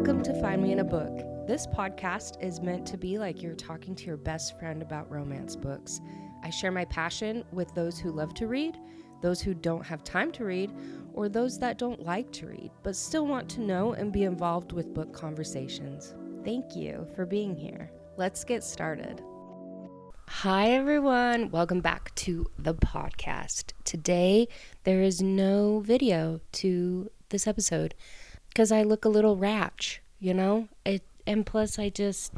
Welcome to Find Me in a Book. This podcast is meant to be like you're talking to your best friend about romance books. I share my passion with those who love to read, those who don't have time to read, or those that don't like to read, but still want to know and be involved with book conversations. Thank you for being here. Let's get started. Hi everyone, welcome back to the podcast. Today there is no video to this episode because I look a little ratch, and plus I just,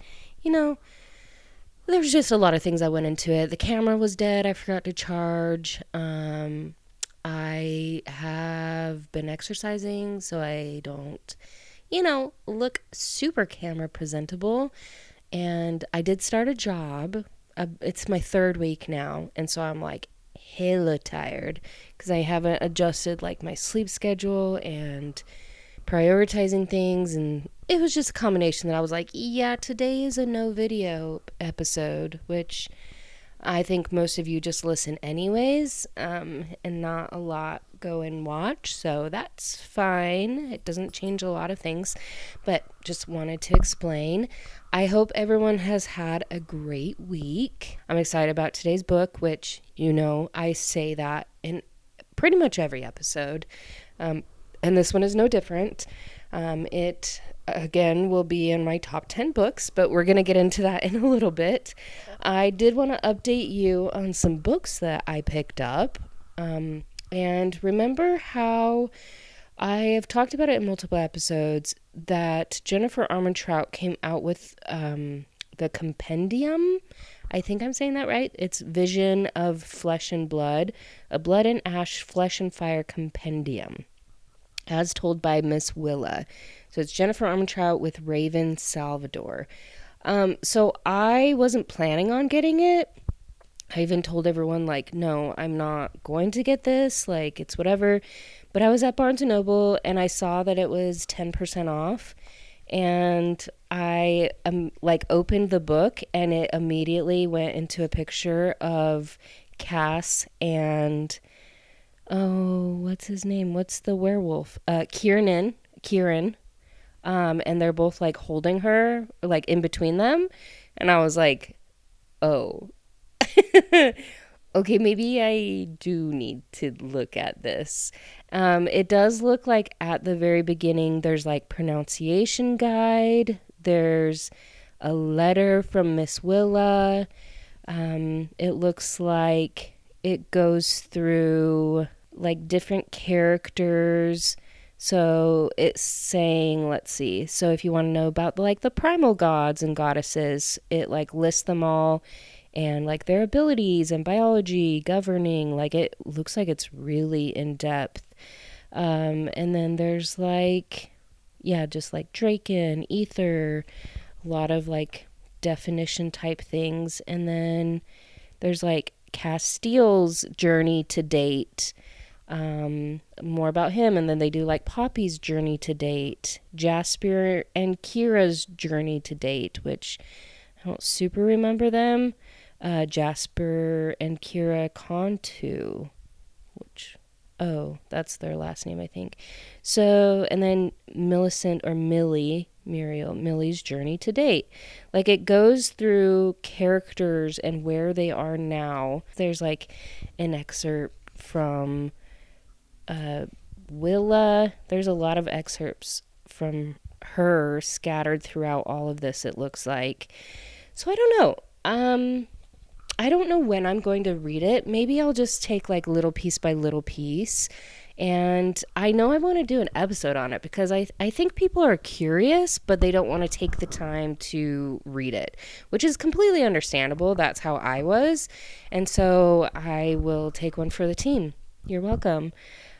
there's just a lot of things that went into it. The camera was dead, I forgot to charge. I have been exercising so I don't, look super camera presentable. And I did start a job. It's my third week now, and so I'm like hella tired because I haven't adjusted like my sleep schedule and prioritizing things, and it was just a combination that I was like, yeah, today is a no video episode, which I think most of you just listen anyways, and not a lot go and watch, so that's fine. It doesn't change a lot of things, but just wanted to explain. I hope everyone has had a great week. I'm excited about today's book, which, I say that in pretty much every episode, and this one is no different. It, again, will be in my top 10 books, but we're going to get into that in a little bit. I did want to update you on some books that I picked up. And remember how I have talked about it in multiple episodes that Jennifer Armentrout came out with the compendium. I think I'm saying that right. It's Vision of Flesh and Blood, a Blood and Ash, Flesh and Fire compendium, as told by Miss Willa. So it's Jennifer Armentrout with Raven Salvador. So I wasn't planning on getting it. I even told everyone, no, I'm not going to get this. It's whatever. But I was at Barnes & Noble, and I saw that it was 10% off. And I, opened the book, and it immediately went into a picture of Cass and... oh, what's his name? What's the werewolf? Kieran. And they're both holding her, in between them. And I was like, oh, okay, maybe I do need to look at this. It does look like at the very beginning, there's pronunciation guide. There's a letter from Miss Willa. It looks like it goes through different characters. So it's saying, let's see. So if you want to know about the primal gods and goddesses, it lists them all and their abilities and biology, governing. It looks like it's really in depth. And then there's just Draken, Ether, a lot of definition type things. And then there's Castiel's journey to date, more about him, and then they do Poppy's journey to date, Jasper and Kira's journey to date, which I don't super remember them. Jasper and Kira Cantu, which, that's their last name, I think. So, and then Millicent or Millie's journey to date. It goes through characters and where they are now. There's an excerpt from Willa. There's a lot of excerpts from her scattered throughout all of this, it looks like. So I don't know. I don't know when I'm going to read it. Maybe I'll just take little piece by little piece. And I know I want to do an episode on it because I think people are curious, but they don't want to take the time to read it, which is completely understandable. That's how I was. And so I will take one for the team. You're welcome.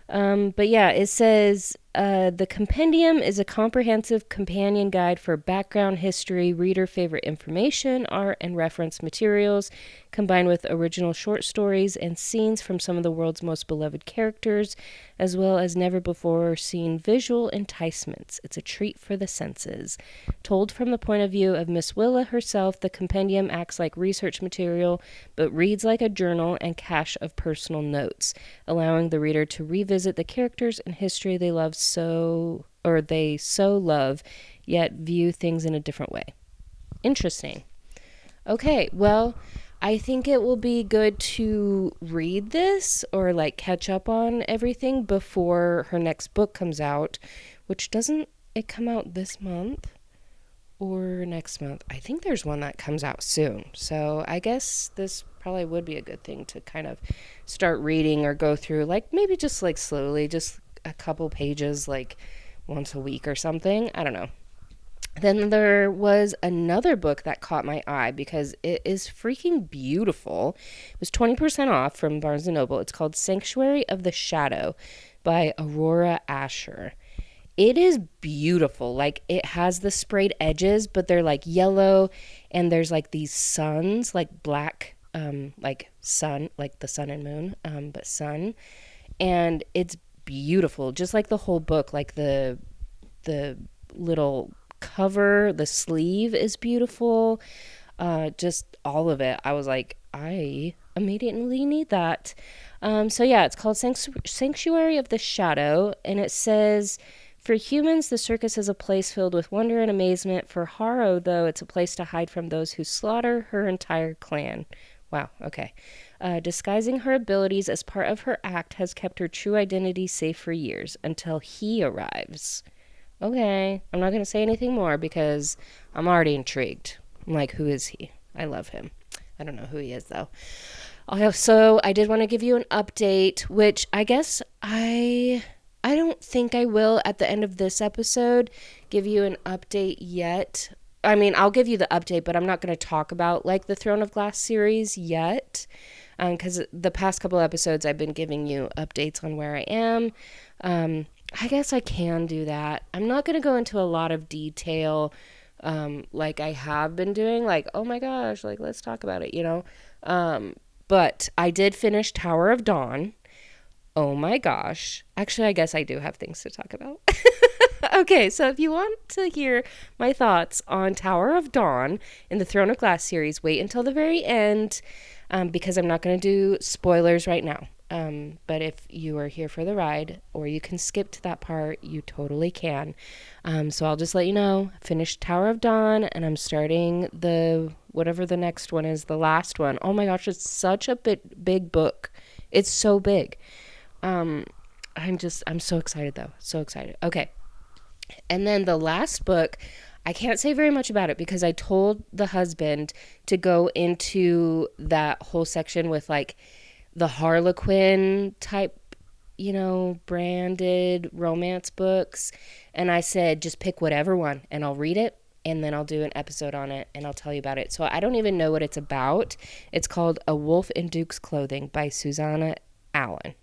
But yeah, it says, the compendium is a comprehensive companion guide for background history, reader favorite information, art, and reference materials, combined with original short stories and scenes from some of the world's most beloved characters, as well as never before seen visual enticements. It's a treat for the senses. Told from the point of view of Miss Willa herself, the compendium acts like research material, but reads like a journal and cache of personal notes, allowing the reader to revisit the characters and history they so love yet view things in a different way. Interesting. Okay, well, I think it will be good to read this or like catch up on everything before her next book comes out, which doesn't it come out this month or next month? I think there's one that comes out soon. So I guess this probably would be a good thing to kind of start reading or go through, like maybe just like slowly, just a couple pages like once a week or something. I don't know. Then there was another book that caught my eye because it is freaking beautiful. It was 20% off from Barnes & Noble. It's called Sanctuary of the Shadow by Aurora Asher. It is beautiful. Like, it has the sprayed edges, but they're like yellow, and there's like these suns, like black, like sun, like the sun and moon, but sun. And it's beautiful. Just like the whole book, like the little cover, the sleeve is beautiful. Just all of it. I was like, I immediately need that. So yeah, it's called Sanctuary of the Shadow, and it says, for humans, the circus is a place filled with wonder and amazement. For Haro, though, it's a place to hide from those who slaughter her entire clan. Wow, okay. Disguising her abilities as part of her act has kept her true identity safe for years, until he arrives. Okay, I'm not going to say anything more because I'm already intrigued. I'm like, who is he? I love him. I don't know who he is, though. Also, I did want to give you an update, which I guess I don't think I will at the end of this episode give you an update yet. I mean, I'll give you the update, but I'm not going to talk about like the Throne of Glass series yet, because the past couple episodes I've been giving you updates on where I am. I guess I can do that. I'm not going to go into a lot of detail like I have been doing, like, oh my gosh, like, let's talk about it, you know? But I did finish Tower of Dawn. Oh my gosh. Actually, I guess I do have things to talk about. Okay, so if you want to hear my thoughts on Tower of Dawn in the Throne of Glass series, wait until the very end, because I'm not going to do spoilers right now. But if you are here for the ride, or you can skip to that part, you totally can. So I'll just let you know, finished Tower of Dawn, and I'm starting whatever the next one is, the last one. Oh my gosh, it's such a big book. It's so big. I'm so excited though. So excited. Okay. And then the last book, I can't say very much about it because I told the husband to go into that whole section with like the Harlequin type, you know, branded romance books. And I said, just pick whatever one and I'll read it. And then I'll do an episode on it and I'll tell you about it. So I don't even know what it's about. It's called A Wolf in Duke's Clothing by Susanna Allen.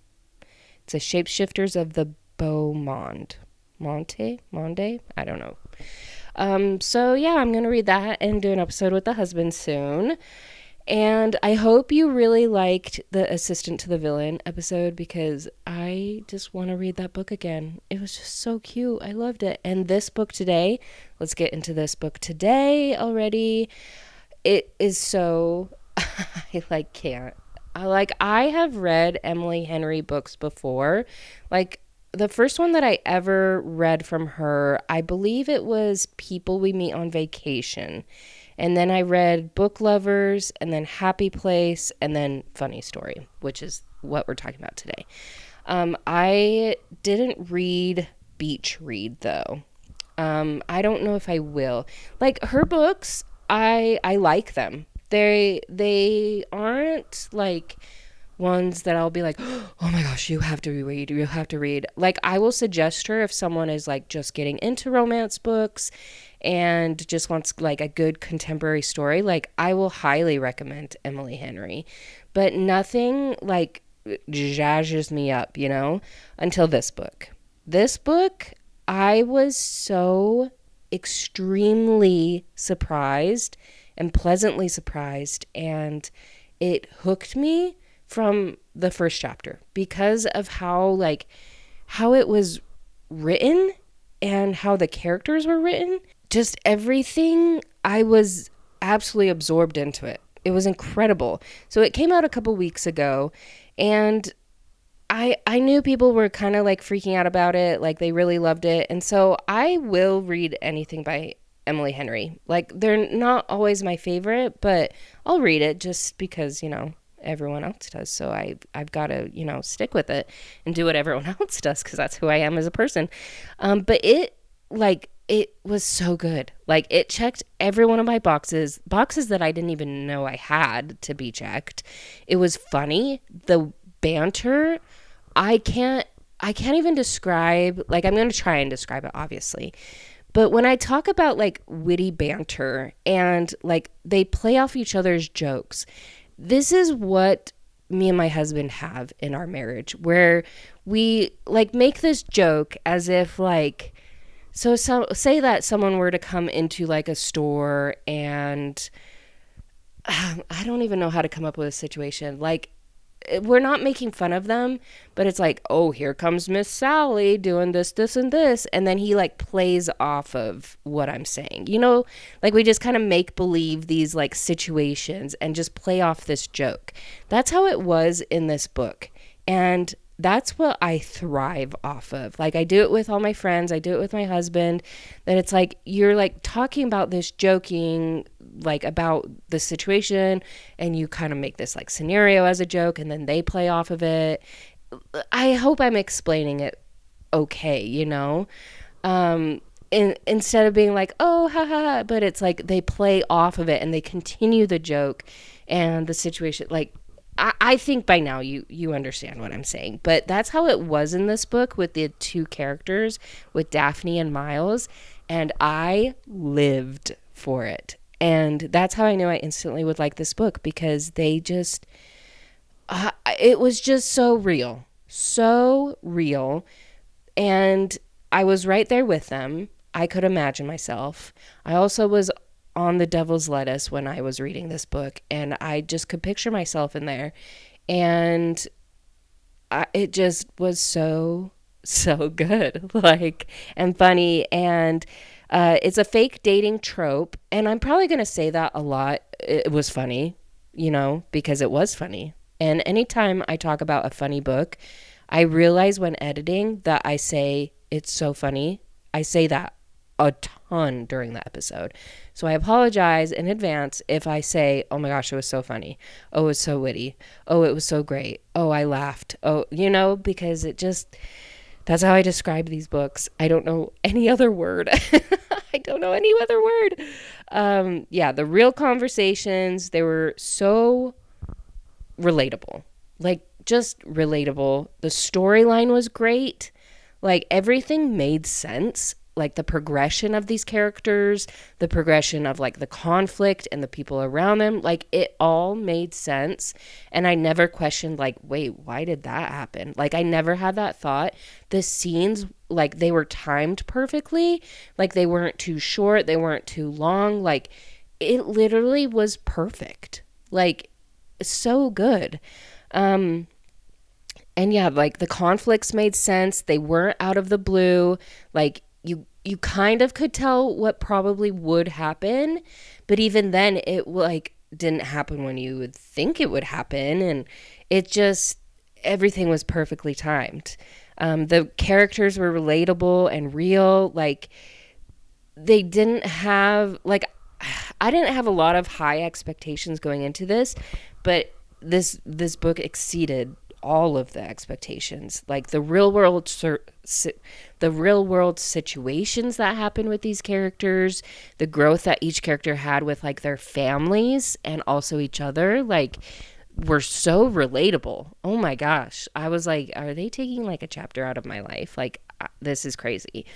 It's a Shapeshifters of the Beaumonde. Monde? I don't know. So yeah, I'm going to read that and do an episode with the husband soon. And I hope you really liked the Assistant to the Villain episode because I just want to read that book again. It was just so cute. I loved it. And this book today, let's get into this book today already. It is so, I can't. I have read Emily Henry books before. Like, the first one that I ever read from her, I believe it was People We Meet on Vacation. And then I read Book Lovers, and then Happy Place, and then Funny Story, which is what we're talking about today. I didn't read Beach Read, though. I don't know if I will. Like, her books, I like them. They aren't like ones that I'll be like, oh my gosh, you have to read. Like, I will suggest her if someone is like just getting into romance books and just wants like a good contemporary story. Like, I will highly recommend Emily Henry, but nothing like jazzes me up, you know, until this book. This book, I was so extremely surprised and pleasantly surprised, and it hooked me from the first chapter because of how it was written and how the characters were written. Just everything, I was absolutely absorbed into it. It was incredible. So it came out a couple weeks ago, and I knew people were kind of like freaking out about it, like they really loved it. And so I will read anything by Emily Henry. Like they're not always my favorite, but I'll read it just because, everyone else does. So I've got to, stick with it and do what everyone else does because that's who I am as a person. But it was so good. Like it checked every one of my boxes that I didn't even know I had to be checked. It was funny. The banter, I can't even describe, like I'm going to try and describe it obviously. But when I talk about like witty banter and like they play off each other's jokes, this is what me and my husband have in our marriage, where we like make this joke as if like, say that someone were to come into like a store and I don't even know how to come up with a situation. Like we're not making fun of them, but it's like, oh, here comes Miss Sally doing this, this, and this. And then he like plays off of what I'm saying, like we just kind of make believe these like situations and just play off this joke. That's how it was in this book. And that's what I thrive off of. Like I do it with all my friends. I do it with my husband, that it's like, you're like talking about this, joking like about the situation, and you kind of make this like scenario as a joke and then they play off of it. I hope I'm explaining it okay, instead of being like, oh, ha ha ha, but it's like they play off of it and they continue the joke and the situation. Like I think by now you understand what I'm saying, but that's how it was in this book with the two characters, with Daphne and Miles, and I lived for it. And that's how I knew I instantly would like this book, because they just, it was just so real. And I was right there with them. I could imagine myself. I also was on the devil's lettuce when I was reading this book, and I just could picture myself in there. And it just was so good, like, and funny. And it's a fake dating trope, and I'm probably going to say that a lot. It was funny, because it was funny. And anytime I talk about a funny book, I realize when editing that I say it's so funny. I say that a ton during the episode. So I apologize in advance if I say, oh my gosh, it was so funny. Oh, it was so witty. Oh, it was so great. Oh, I laughed. Oh, because it just, that's how I describe these books. I don't know any other word. I don't know any other word. The real conversations, they were so relatable. Like, just relatable. The storyline was great. Like, everything made sense. Like, the progression of these characters, the progression of, like, the conflict and the people around them, like, it all made sense. And I never questioned, like, wait, why did that happen? Like, I never had that thought. The scenes, like, they were timed perfectly. Like, they weren't too short. They weren't too long. Like, it literally was perfect. Like, so good. And yeah, like, the conflicts made sense. They weren't out of the blue. Like, you kind of could tell what probably would happen, but even then it like didn't happen when you would think it would happen, and it just, everything was perfectly timed. The characters were relatable and real. Like, they didn't have, like, I didn't have a lot of high expectations going into this, but this book exceeded all of the expectations. Like, the real world situations that happen with these characters, the growth that each character had with like their families and also each other, like, were so relatable. Oh my gosh, I was like, are they taking like a chapter out of my life? Like, this is crazy.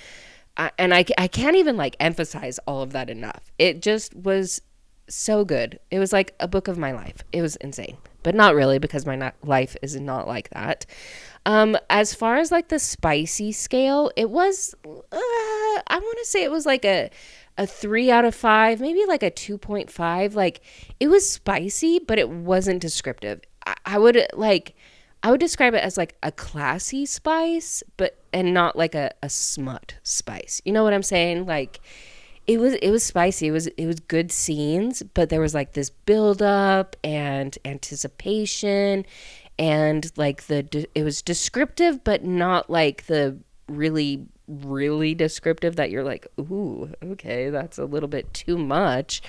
And I can't even like emphasize all of that enough. It just was so good. It was like a book of my life. It was insane, but not really, because my life is not like that. As far as like the spicy scale, it was, I want to say it was like a 3 out of 5, maybe like a 2.5. Like, it was spicy, but it wasn't descriptive. I would describe it as like a classy spice, and not like a smut spice. You know what I'm saying? Like, it was spicy. It was good scenes, but there was like this build up and anticipation, and like it was descriptive, but not like the really really descriptive that you're like, ooh, okay, that's a little bit too much.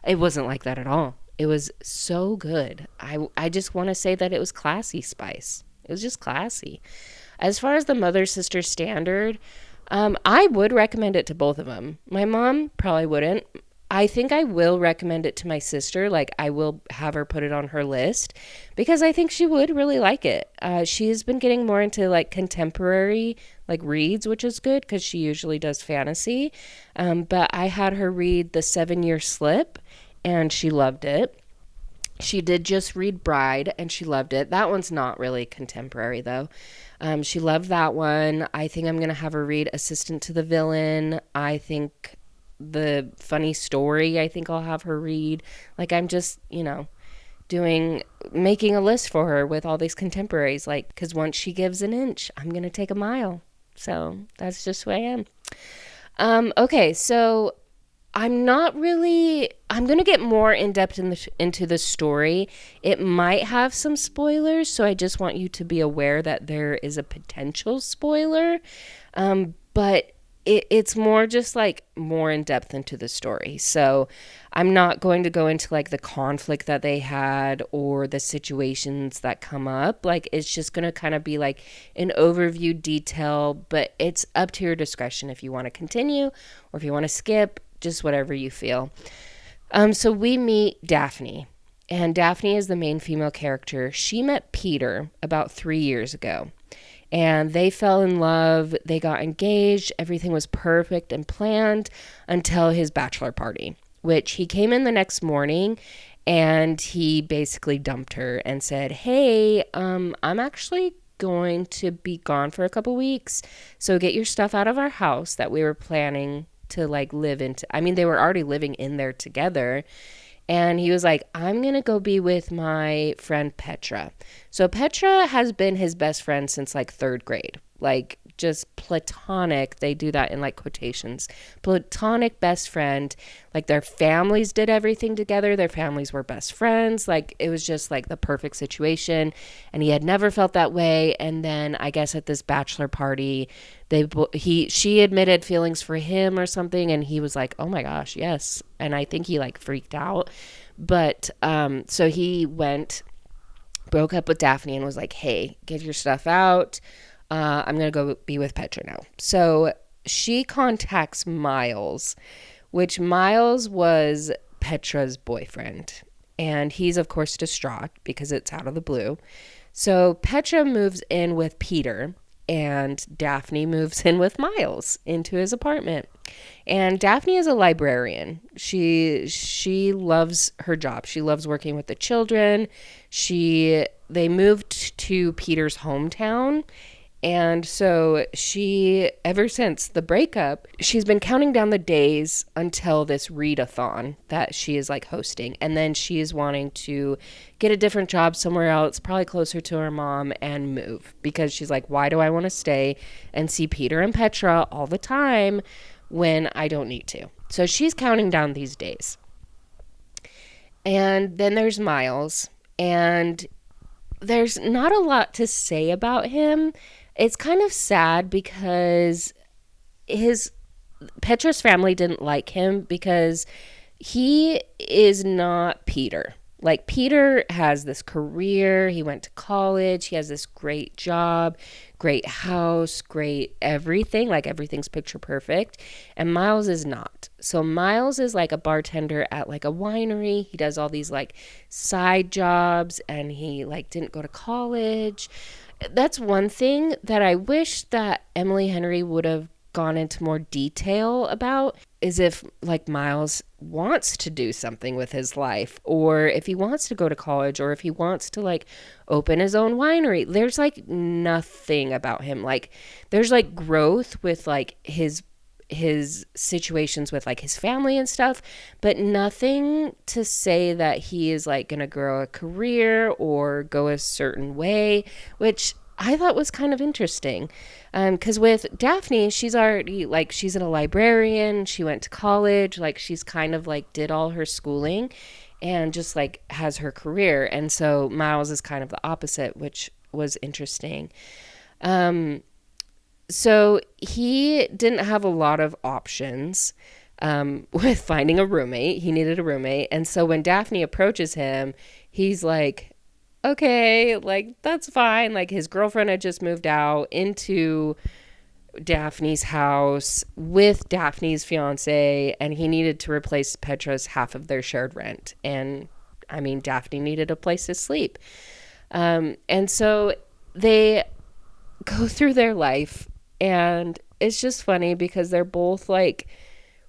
It wasn't like that at all. It was so good. I just want to say that it was classy spice. It was just classy. As far as the mother sister standard, I would recommend it to both of them. My mom probably wouldn't. I think I will recommend it to my sister. Like, I will have her put it on her list because I think she would really like it. She's been getting more into like contemporary like reads, which is good because she usually does fantasy. But I had her read The 7-Year Slip and she loved it. She did just read Bride and she loved it. That one's not really contemporary though. She loved that one. I think I'm going to have her read Assistant to the Villain. I think the Funny Story, I think I'll have her read. Like, I'm just, making a list for her with all these contemporaries. Like, because once she gives an inch, I'm going to take a mile. So that's just who I am. Okay, so I'm going to get more in depth into the story. It might have some spoilers, so I just want you to be aware that there is a potential spoiler. But it's more just like more in depth into the story. So I'm not going to go into like the conflict that they had or the situations that come up. Like, it's just going to kind of be like an overview detail, but it's up to your discretion if you want to continue or if you want to skip, just whatever you feel. So we meet Daphne, and Daphne is the main female character. She met Peter about 3 years ago. And they fell in love, they got engaged, everything was perfect and planned until his bachelor party, which he came in the next morning and he basically dumped her and said, hey, I'm actually going to be gone for a couple weeks, so get your stuff out of our house that we were planning to like live into. I mean, they were already living in there together. And he was like, I'm going to go be with my friend Petra. So Petra has been his best friend since like 3rd grade. Like, just platonic. They do that in like quotations. Platonic best friend. Like, their families did everything together. Their families were best friends. Like, it was just like the perfect situation. And he had never felt that way. And then I guess at this bachelor party, she admitted feelings for him or something, and he was like, oh my gosh, yes. And I think he like freaked out. But so he broke up with Daphne and was like, hey, get your stuff out. I'm gonna go be with Petra now. So she contacts Miles, which Miles was Petra's boyfriend, and he's of course distraught because it's out of the blue. So Petra moves in with Peter, and Daphne moves in with Miles into his apartment. And Daphne is a librarian. She loves her job. She loves working with the children. They moved to Peter's hometown. And so ever since the breakup, she's been counting down the days until this readathon that she is like hosting. And then she is wanting to get a different job somewhere else, probably closer to her mom, and move. Because she's like, why do I want to stay and see Peter and Petra all the time when I don't need to? So she's counting down these days. And then there's Miles. And there's not a lot to say about him. It's kind of sad because Petra's family didn't like him because he is not Peter. Like, Peter has this career, he went to college, he has this great job, great house, great everything, like everything's picture perfect, and Miles is not. So Miles is like a bartender at like a winery. He does all these like side jobs, and he like didn't go to college. That's one thing that I wish that Emily Henry would have gone into more detail about, is if like Miles wants to do something with his life, or if he wants to go to college, or if he wants to like open his own winery. There's like nothing about him. Like, there's like growth with like his situations with like his family and stuff, but nothing to say that he is like gonna grow a career or go a certain way, which I thought was kind of interesting. Because with Daphne, she's already like, she's a librarian, she went to college, like she's kind of like did all her schooling, and just like has her career. And so Miles is kind of the opposite, which was interesting. So he didn't have a lot of options with finding a roommate. He needed a roommate. And so when Daphne approaches him, he's like, okay, like, that's fine. Like, his girlfriend had just moved out into Daphne's house with Daphne's fiance, and he needed to replace Petra's half of their shared rent. And I mean, Daphne needed a place to sleep. And so they go through their life, and it's just funny because they're both like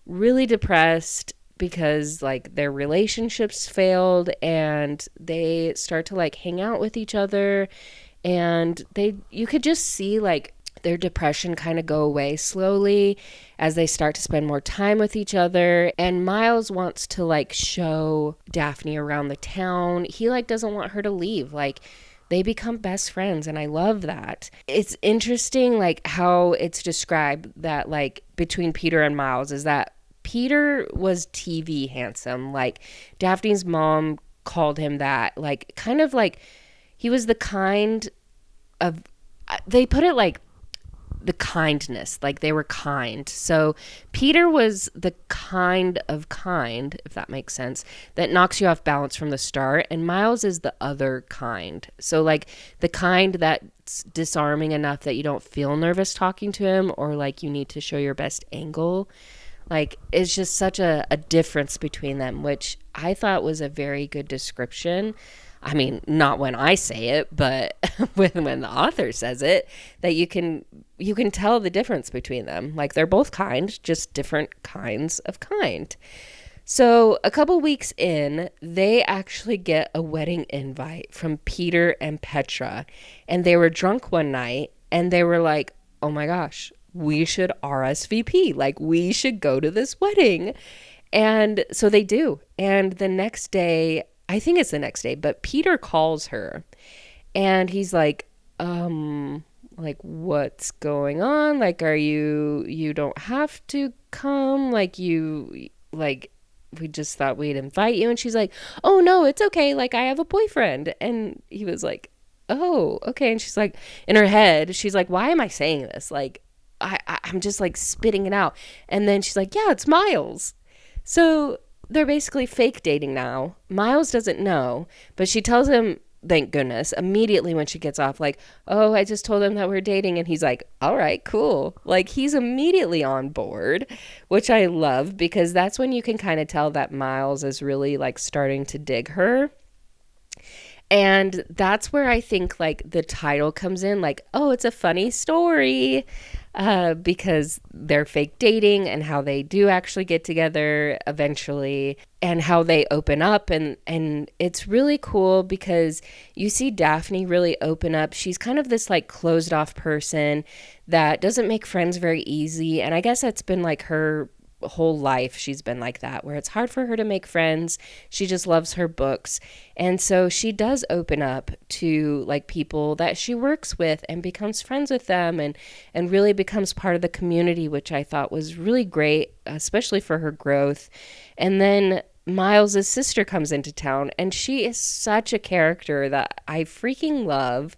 really depressed because like their relationships failed, and they start to like hang out with each other, and you could just see like their depression kind of go away slowly as they start to spend more time with each other. And Miles wants to like show Daphne around the town. He like doesn't want her to leave. Like, they become best friends, and I love that. It's interesting like how it's described that like between Peter and Miles is that Peter was TV handsome. Like, Daphne's mom called him that. Like, kind of like he was the kind of, they put it like the kindness, like they were kind. So Peter was the kind of kind, if that makes sense, that knocks you off balance from the start, and Miles is the other kind. So like the kind that's disarming enough that you don't feel nervous talking to him, or like you need to show your best angle. Like, it's just such a difference between them, which I thought was a very good description. I mean, not when I say it, but when the author says it, that you can tell the difference between them. Like, they're both kind, just different kinds of kind. So a couple weeks in, they actually get a wedding invite from Peter and Petra. And they were drunk one night, and they were like, oh my gosh, we should RSVP. Like, we should go to this wedding. And so they do. And the next day, I think it's the next day, but Peter calls her, and he's like, what's going on? Like, you don't have to come. Like, we just thought we'd invite you. And she's like, oh no, it's okay. Like, I have a boyfriend. And he was like, oh, okay. And she's like, in her head, she's like, why am I saying this? Like, I'm just like spitting it out. And then she's like, yeah, it's Miles. So they're basically fake dating now. Miles doesn't know, but she tells him, thank goodness, immediately when she gets off, like, oh, I just told him that we're dating. And he's like, all right, cool. Like, he's immediately on board, which I love, because that's when you can kind of tell that Miles is really like starting to dig her. And that's where I think like the title comes in, like, oh, it's a funny story, because they're fake dating, and how they do actually get together eventually, and how they open up. And it's really cool because you see Daphne really open up. She's kind of this like closed off person that doesn't make friends very easy. And I guess that's been like her whole life. She's been like that, where it's hard for her to make friends. She just loves her books. And so she does open up to like people that she works with, and becomes friends with them, and really becomes part of the community, which I thought was really great, especially for her growth. And then Miles's sister comes into town, and she is such a character that I freaking love,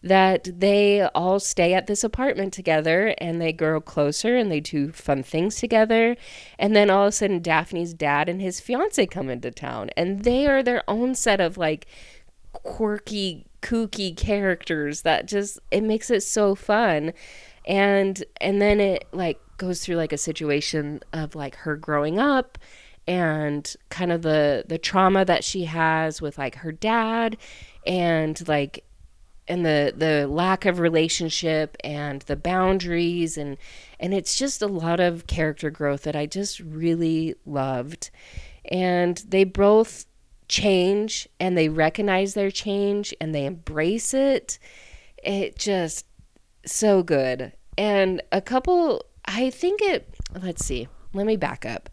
that they all stay at this apartment together, and they grow closer, and they do fun things together. And then all of a sudden, Daphne's dad and his fiance come into town, and they are their own set of like quirky, kooky characters that just, it makes it so fun. And then it like goes through like a situation of like her growing up, and kind of the trauma that she has with like her dad, and like, and the lack of relationship, and the boundaries, and it's just a lot of character growth that I just really loved. And they both change, and they recognize their change, and they embrace it. It just so good. And let's see, let me back up.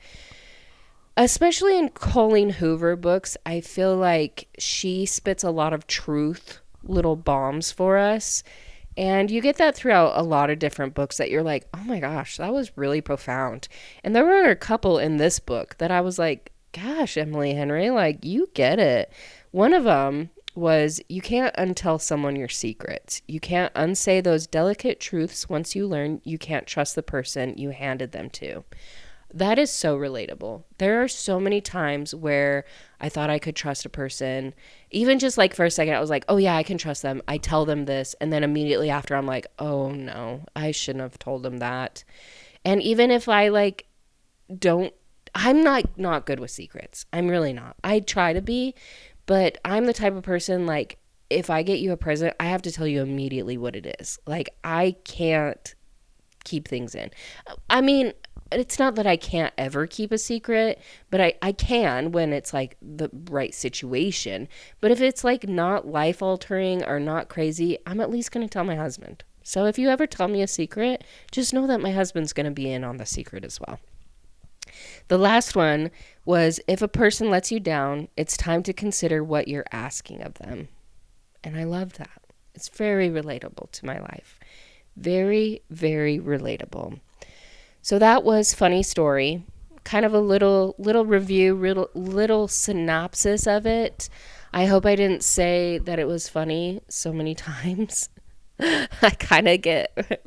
Especially in Colleen Hoover books, I feel like she spits a lot of truth, little bombs for us. And you get that throughout a lot of different books, that you're like, oh my gosh, that was really profound. And there were a couple in this book that I was like, gosh, Emily Henry, like, you get it. One of them was you can't untell someone your secrets. You can't unsay those delicate truths once you learn you can't trust the person you handed them to. That is so relatable. There are so many times where I thought I could trust a person. Even just like for a second, I was like, oh yeah, I can trust them. I tell them this. And then immediately after, I'm like, oh no, I shouldn't have told them that. And even if I like don't, I'm not good with secrets. I'm really not. I try to be, but I'm the type of person like, if I get you a present, I have to tell you immediately what it is. Like, I can't keep things in. I mean, it's not that I can't ever keep a secret, but I can when it's like the right situation. But if it's like not life altering or not crazy, I'm at least going to tell my husband. So if you ever tell me a secret, just know that my husband's going to be in on the secret as well. The last one was if a person lets you down, it's time to consider what you're asking of them. And I love that. It's very relatable to my life. Very, very relatable. So that was funny story. Kind of a little review, little synopsis of it. I hope I didn't say that it was funny so many times. I kind of get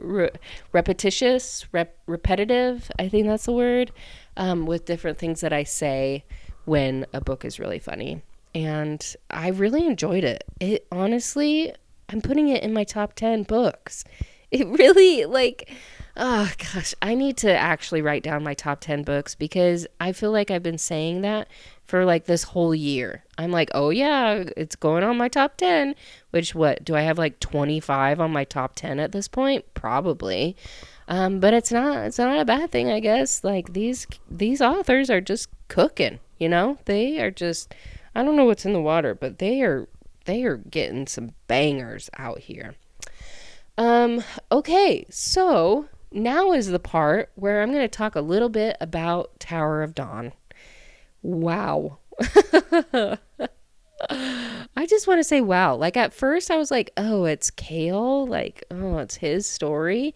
repetitious, repetitive. I think that's the word, with different things that I say when a book is really funny. And I really enjoyed it. It honestly, I'm putting it in my top 10 books. It really, like, oh gosh, I need to actually write down my top 10 books because I feel like I've been saying that for like this whole year. I'm like, oh yeah, it's going on my top 10, which what, do I have like 25 on my top 10 at this point? Probably. But it's not a bad thing, I guess. Like these authors are just cooking, you know? They are just, I don't know what's in the water, but they are getting some bangers out here. Okay, so now is the part where I'm going to talk a little bit about Tower of Dawn. Wow. I just want to say wow. Like at first I was like, oh, it's Kale. Like, oh, it's his story.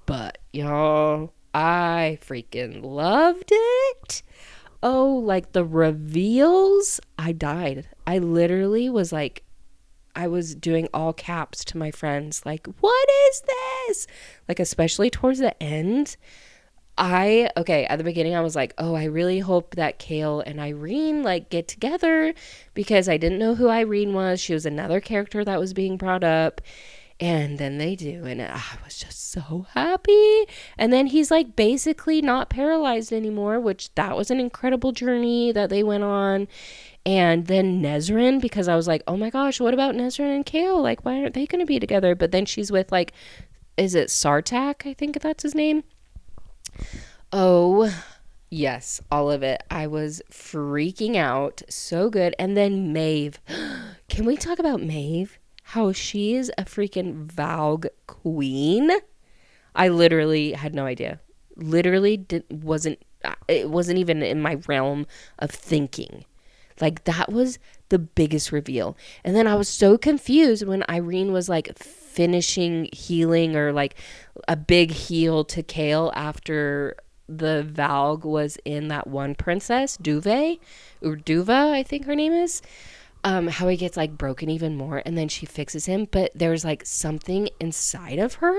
But y'all, I freaking loved it. Oh, like the reveals, I died. I literally was like, I was doing all caps to my friends, like, what is this? Like, especially towards the end. At the beginning, I was like, oh, I really hope that Kale and Irene, like, get together because I didn't know who Irene was. She was another character that was being brought up. And then they do, and I was just so happy. And then he's, like, basically not paralyzed anymore, which that was an incredible journey that they went on. And then Nezrin, because I was like, oh my gosh, what about Nezrin and Kale? Like, why aren't they going to be together? But then she's with, like, is it Sartak? I think that's his name. Oh, yes, all of it. I was freaking out. So good. And then Maeve. Can we talk about Maeve? How she is a freaking Valg queen? I literally had no idea. Literally it wasn't even in my realm of thinking. Like, that was the biggest reveal. And then I was so confused when Irene was, like, finishing healing or, like, a big heal to Kale after the Valg was in that one princess, Duve, or Duva, I think her name is. How he gets, like, broken even more, and then she fixes him. But there's, like, something inside of her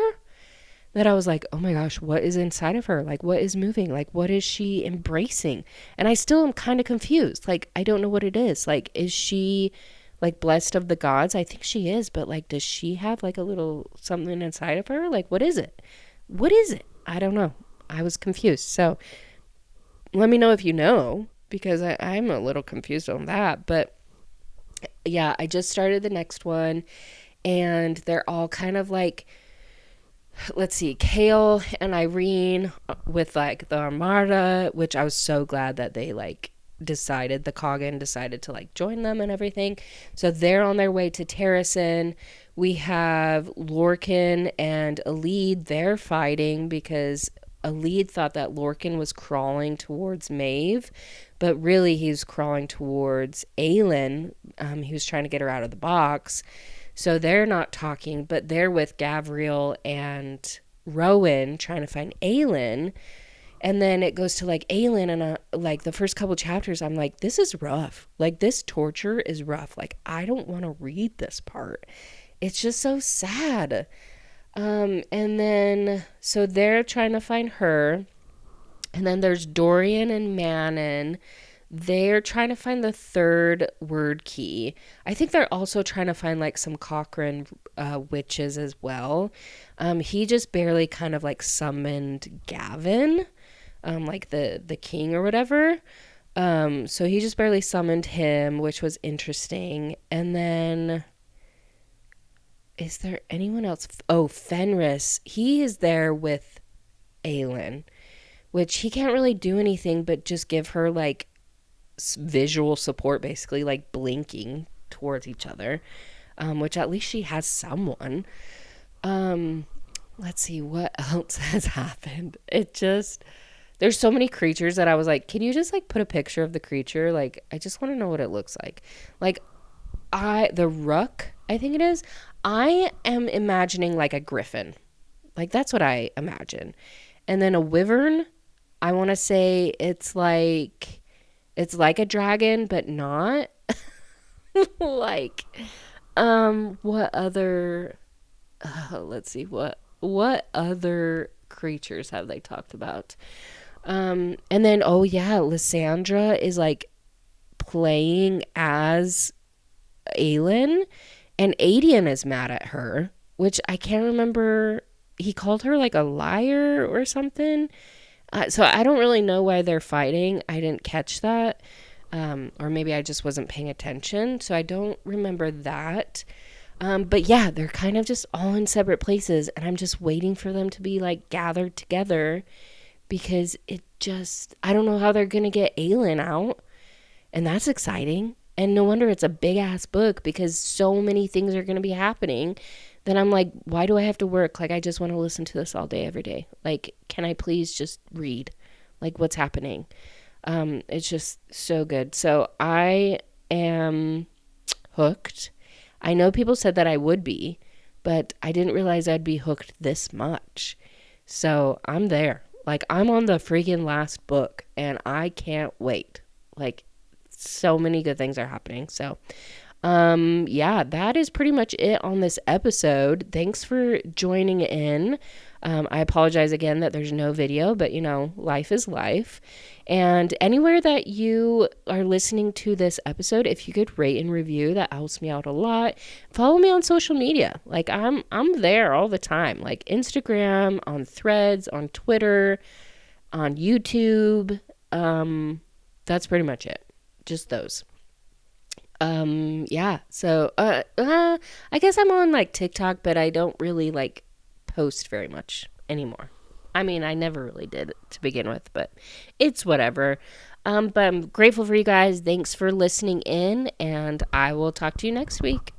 that I was like, oh my gosh, what is inside of her? Like, what is moving? Like, what is she embracing? And I still am kind of confused. Like, I don't know what it is. Like, is she, like, blessed of the gods? I think she is, but, like, does she have, like, a little something inside of her? Like, what is it? What is it? I don't know. I was confused. So let me know if you know, because I'm a little confused on that. But yeah, I just started the next one, and they're all kind of like, let's see, Kale and Irene with, like, the Armada, which I was so glad that they, like, decided, the Coggin decided to, like, join them and everything. So they're on their way to Terrasen. We have Lorcan and Alid, they're fighting because Alid thought that Lorcan was crawling towards Maeve, but really he's crawling towards Aelin. He was trying to get her out of the box. So they're not talking, but they're with Gavriel and Rowan trying to find Aelin. And then it goes to like Aelin, and like the first couple chapters, I'm like, this is rough. Like this torture is rough. Like I don't want to read this part. It's just so sad. And then so they're trying to find her, and then there's Dorian and Manon. They're trying to find the third word key. I think they're also trying to find like some Cochrane witches as well. He just barely kind of like summoned Gavin, like the king or whatever. So he just barely summoned him, which was interesting. And then is there anyone else? Oh, Fenris. He is there with Aelin, which he can't really do anything but just give her like visual support, basically, like blinking towards each other, which at least she has someone. Let's see what else has happened. There's so many creatures that I was like, can you just like put a picture of the creature? Like, I just want to know what it looks like. Like, the Rook, I think it is. I am imagining like a griffin. Like, that's what I imagine. And then a wyvern, I want to say it's like a dragon, but not. Like, what other, let's see, what other creatures have they talked about? And then, oh yeah, Lysandra is like playing as Aelin, and Aedion is mad at her, which I can't remember. He called her like a liar or something. So I don't really know why they're fighting. I didn't catch that. Or maybe I just wasn't paying attention. So I don't remember that. But yeah, they're kind of just all in separate places. And I'm just waiting for them to be like gathered together. Because I don't know how they're going to get Aelin out. And that's exciting. And no wonder it's a big ass book, because so many things are going to be happening. Then I'm like, why do I have to work? Like, I just want to listen to this all day, every day. Like, can I please just read? Like, what's happening? It's just so good. So I am hooked. I know people said that I would be, but I didn't realize I'd be hooked this much. So I'm there. Like, I'm on the freaking last book, and I can't wait. Like, so many good things are happening. So yeah, that is pretty much it on this episode. Thanks for joining in. I apologize again that there's no video, but life is life. And anywhere that you are listening to this episode, if you could rate and review, that helps me out a lot. Follow me on social media. Like, I'm there all the time, like Instagram, on Threads, on Twitter, on YouTube. That's pretty much it. Just those. Yeah, so I guess I'm on like TikTok, but I don't really like post very much anymore. I mean, I never really did to begin with, but it's whatever. But I'm grateful for you guys. Thanks for listening in, and I will talk to you next week.